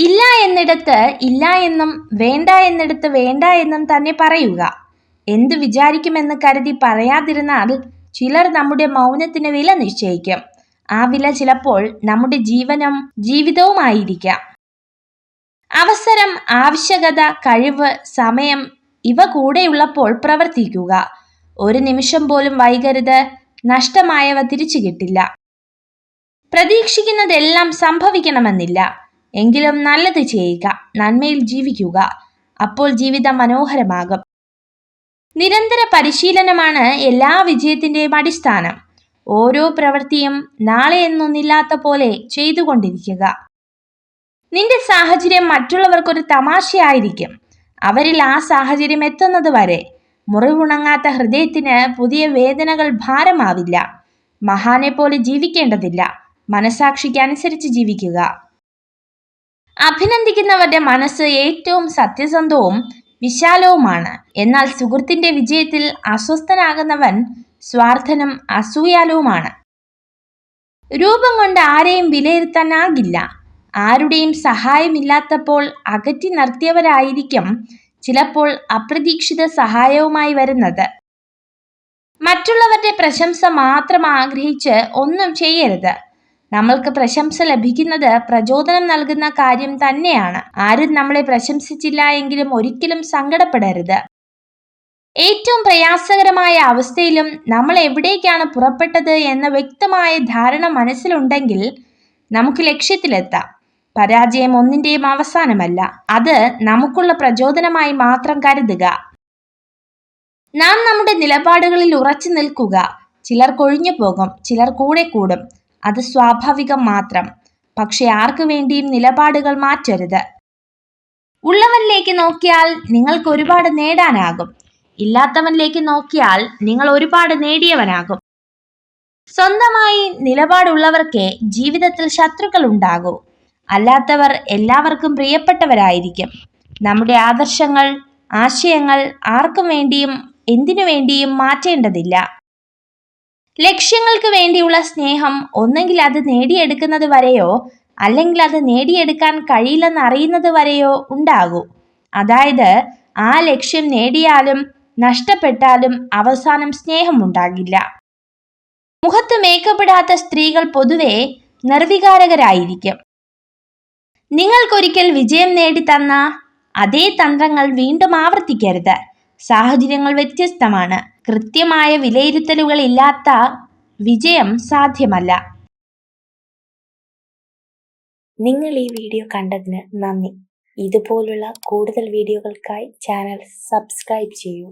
ഇല്ല എന്നിടത്ത് ഇല്ല എന്നും വേണ്ട എന്നിടത്ത് വേണ്ട എന്നും തന്നെ പറയുക. എന്തു വിചാരിക്കുമെന്ന് കരുതി പറയാതിരുന്നാൽ ചിലർ നമ്മുടെ മൗനത്തിന് വില നിശ്ചയിക്കും. ആ വില ചിലപ്പോൾ നമ്മുടെ ജീവിതവുമായിരിക്കാം. അവസരം, ആവശ്യകത, കഴിവ്, സമയം ഇവ കൂടെയുള്ളപ്പോൾ പ്രവർത്തിക്കുക. ഒരു നിമിഷം പോലും വൈകരുത്. നഷ്ടമായവ തിരിച്ചു കിട്ടില്ല. പ്രതീക്ഷിക്കുന്നതെല്ലാം സംഭവിക്കണമെന്നില്ല. എങ്കിലും നല്ലത് ചെയ്യുക, നന്മയിൽ ജീവിക്കുക. അപ്പോൾ ജീവിതം മനോഹരമാകും. നിരന്തര പരിശീലനമാണ് എല്ലാ വിജയത്തിന്റെയും അടിസ്ഥാനം. ഓരോ പ്രവൃത്തിയും നാളെ എന്നൊന്നില്ലാത്ത പോലെ ചെയ്തുകൊണ്ടിരിക്കുക. നിന്റെ സാഹചര്യം മറ്റുള്ളവർക്കൊരു തമാശയായിരിക്കും. അവരിൽ ആ സാഹചര്യം എത്തുന്നത് വരെ. മുറിവുണങ്ങാത്ത ഹൃദയത്തിന് പുതിയ വേദനകൾ ഭാരമാവില്ല. മഹാനെ പോലെ ജീവിക്കേണ്ടതില്ല. മനസാക്ഷിക്ക് അനുസരിച്ച് ജീവിക്കുക. അഭിനന്ദിക്കുന്നവരുടെ മനസ്സ് ഏറ്റവും സത്യസന്ധവും വിശാലവുമാണ്. എന്നാൽ സുഹൃത്തിന്റെ വിജയത്തിൽ അസ്വസ്ഥനാകുന്നവൻ സ്വാർത്ഥനും അസൂയാലുവുമാണ്. രൂപം കൊണ്ട് ആരെയും വിലയിരുത്താനാകില്ല. ആരുടെയും സഹായമില്ലാത്തപ്പോൾ അകറ്റി നിർത്തിയവരായിരിക്കും ചിലപ്പോൾ അപ്രതീക്ഷിത സഹായവുമായി വരുന്നത്. മറ്റുള്ളവരുടെ പ്രശംസ മാത്രം ആഗ്രഹിച്ച് ഒന്നും ചെയ്യരുത്. നമ്മൾക്ക് പ്രശംസ ലഭിക്കുന്നത് പ്രചോദനം നൽകുന്ന കാര്യം തന്നെയാണ്. ആരും നമ്മളെ പ്രശംസിച്ചില്ല എങ്കിലും ഒരിക്കലും സങ്കടപ്പെടരുത്. ഏറ്റവും പ്രയാസകരമായ അവസ്ഥയിലും നമ്മൾ എവിടേക്കാണ് പുറപ്പെട്ടത് എന്ന വ്യക്തമായ ധാരണ മനസ്സിലുണ്ടെങ്കിൽ നമുക്ക് ലക്ഷ്യത്തിലെത്താം. പരാജയം ഒന്നിന്റെയും അവസാനമല്ല. അത് നമുക്കുള്ള പ്രചോദനമായി മാത്രം കരുതുക. നാം നമ്മുടെ നിലപാടുകളിൽ ഉറച്ചു നിൽക്കുക. ചിലർ കൊഴിഞ്ഞു പോകും, ചിലർ കൂടെ കൂടും. അത് സ്വാഭാവികം മാത്രം. പക്ഷെ ആർക്കു വേണ്ടിയും നിലപാടുകൾ മാറ്റരുത്. ഉള്ളവനിലേക്ക് നോക്കിയാൽ നിങ്ങൾക്ക് ഒരുപാട് നേടാനാകും. ഇല്ലാത്തവനിലേക്ക് നോക്കിയാൽ നിങ്ങൾ ഒരുപാട് നേടിയവനാകും. സ്വന്തമായി നിലപാടുള്ളവർക്ക് ജീവിതത്തിൽ ശത്രുക്കൾ ഉണ്ടാകൂ. അല്ലാത്തവർ എല്ലാവർക്കും പ്രിയപ്പെട്ടവരായിരിക്കും. നമ്മുടെ ആദർശങ്ങൾ, ആശയങ്ങൾ ആർക്കും വേണ്ടിയും എന്തിനു വേണ്ടിയും മാറ്റേണ്ടതില്ല. ലക്ഷ്യങ്ങൾക്ക് വേണ്ടിയുള്ള സ്നേഹം ഒന്നെങ്കിൽ അത് നേടിയെടുക്കുന്നത് വരെയോ അല്ലെങ്കിൽ അത് നേടിയെടുക്കാൻ കഴിയില്ലെന്ന് അറിയുന്നത് വരെയോ ഉണ്ടാകൂ. അതായത് ആ ലക്ഷ്യം നേടിയാലും നഷ്ടപ്പെട്ടാലും അവസാനം സ്നേഹമുണ്ടാകില്ല. മുഖത്ത് മേക്കപ്പിടാത്ത സ്ത്രീകൾ പൊതുവെ നിർവികാരകരായിരിക്കും. നിങ്ങൾക്കൊരിക്കൽ വിജയം നേടിത്തന്ന അതേ തന്ത്രങ്ങൾ വീണ്ടും ആവർത്തിക്കരുത്. സാഹചര്യങ്ങൾ വ്യത്യസ്തമാണ്. കൃത്യമായ വിലയിരുത്തലുകൾ ഇല്ലാത്ത വിജയം സാധ്യമല്ല. നിങ്ങൾ ഈ വീഡിയോ കണ്ടതിന് നന്ദി. ഇതുപോലുള്ള കൂടുതൽ വീഡിയോകൾക്കായി ചാനൽ സബ്സ്ക്രൈബ് ചെയ്യൂ.